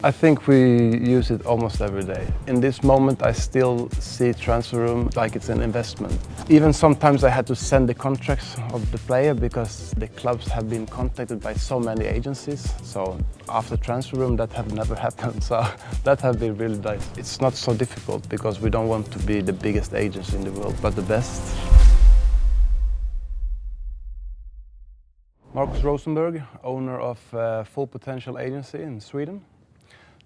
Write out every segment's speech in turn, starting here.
I think we use it almost every day. In this moment, I still see TransferRoom like it's an investment. Even sometimes I had to send the contracts of the player because the clubs have been contacted by so many agencies. So after TransferRoom, that have never happened. So that have been really nice. It's not so difficult because we don't want to be the biggest agency in the world, but the best. Markus Rosenberg, owner of Full Potential Agency in Sweden.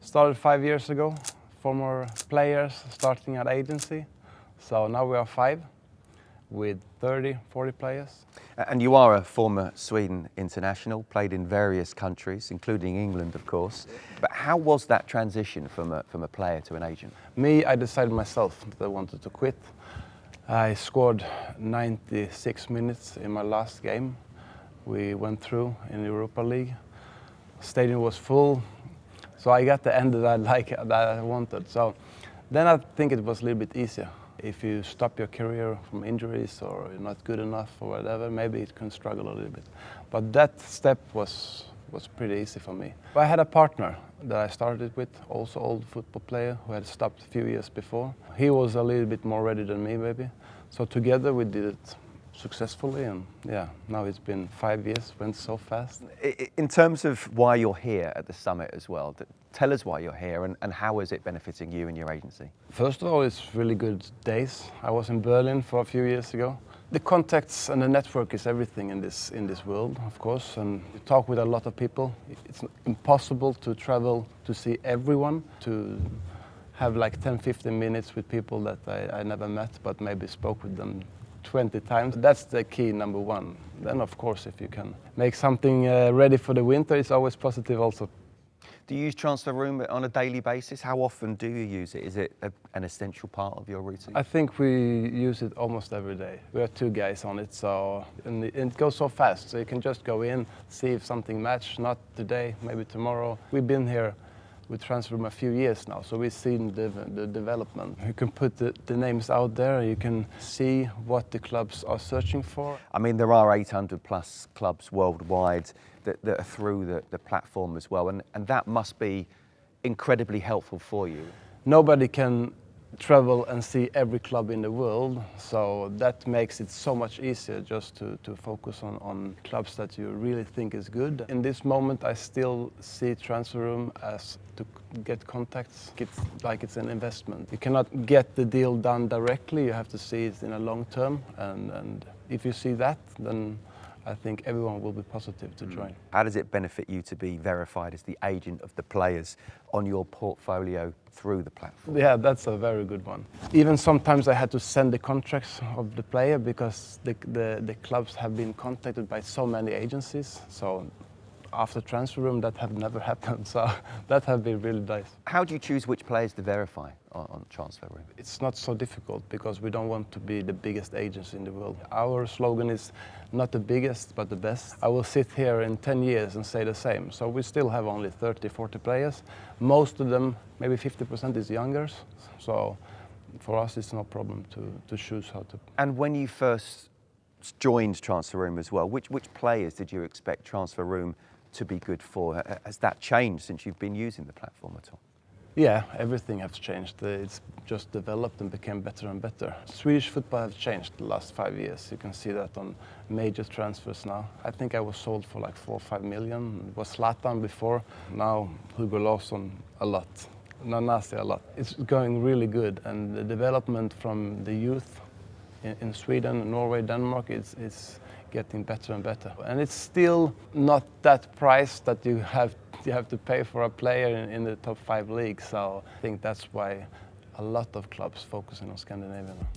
Started 5 years ago, former players starting at agency. So now we are 5 with 30, 40 players. And you are a former Sweden international, played in various countries, including England, of course. But how was that transition from a player to an agent? Me, I decided myself that I wanted to quit. I scored 96 minutes in my last game. We went through in the Europa League. Stadium was full. So I got the end that I wanted. So then I think it was a little bit easier. If you stop your career from injuries or you're not good enough or whatever, maybe it can struggle a little bit. But that step was pretty easy for me. I had a partner that I started with, also old football player who had stopped a few years before. He was a little bit more ready than me, maybe. So together we did it successfully, and yeah, now it's been 5 years, went so fast. In terms of why you're here at the summit as well, tell us why you're here and how is it benefiting you and your agency? First of all, it's really good days. I was in Berlin for a few years ago. The contacts and the network is everything in this world, of course, and you talk with a lot of people. It's impossible to travel to see everyone, to have like 10-15 minutes with people that I never met, but maybe spoke with them 20 times. That's the key, number one. Then, of course, if you can make something ready for the winter, it's always positive also. Do you use TransferRoom on a daily basis? How often do you use it? Is it an essential part of your routine? I think we use it almost every day. We are 2 guys on it, so and it goes so fast. So you can just go in, see if something matches, not today, maybe tomorrow. We've been here with TransferRoom a few years now, so we've seen the development. You can put the names out there, you can see what the clubs are searching for. I mean, there are 800 plus clubs worldwide that are through the platform as well, and that must be incredibly helpful for you. Nobody can travel and see every club in the world, so that makes it so much easier just to focus on clubs that you really think is good. In this moment, I still see TransferRoom as to get contacts. It's like it's an investment. You cannot get the deal done directly, you have to see it in a long term, and if you see that, then I think everyone will be positive to join. How does it benefit you to be verified as the agent of the players on your portfolio through the platform? Yeah, that's a very good one. Even sometimes I had to send the contracts of the player because the clubs have been contacted by so many agencies. So after TransferRoom, that have never happened. So that have been really nice. How do you choose which players to verify on TransferRoom? It's not so difficult because we don't want to be the biggest agency in the world. Our slogan is not the biggest, but the best. I will sit here in 10 years and say the same. So we still have only 30, 40 players. Most of them, maybe 50% is youngers. So for us, it's no problem to choose how to. And when you first joined TransferRoom as well, which players did you expect TransferRoom to be good for? Has that changed since you've been using the platform at all? Yeah, everything has changed. It's just developed and became better and better. Swedish football has changed the last 5 years. You can see that on major transfers now. I think I was sold for like 4 or 5 million. It was Zlatan before. Now Hugo Larsson a lot. Nanasi a lot. It's going really good, and the development from the youth in Sweden, Norway, Denmark is getting better and better. And it's still not that price that you have to pay for a player in the top 5 leagues. So I think that's why a lot of clubs focusing on Scandinavia now.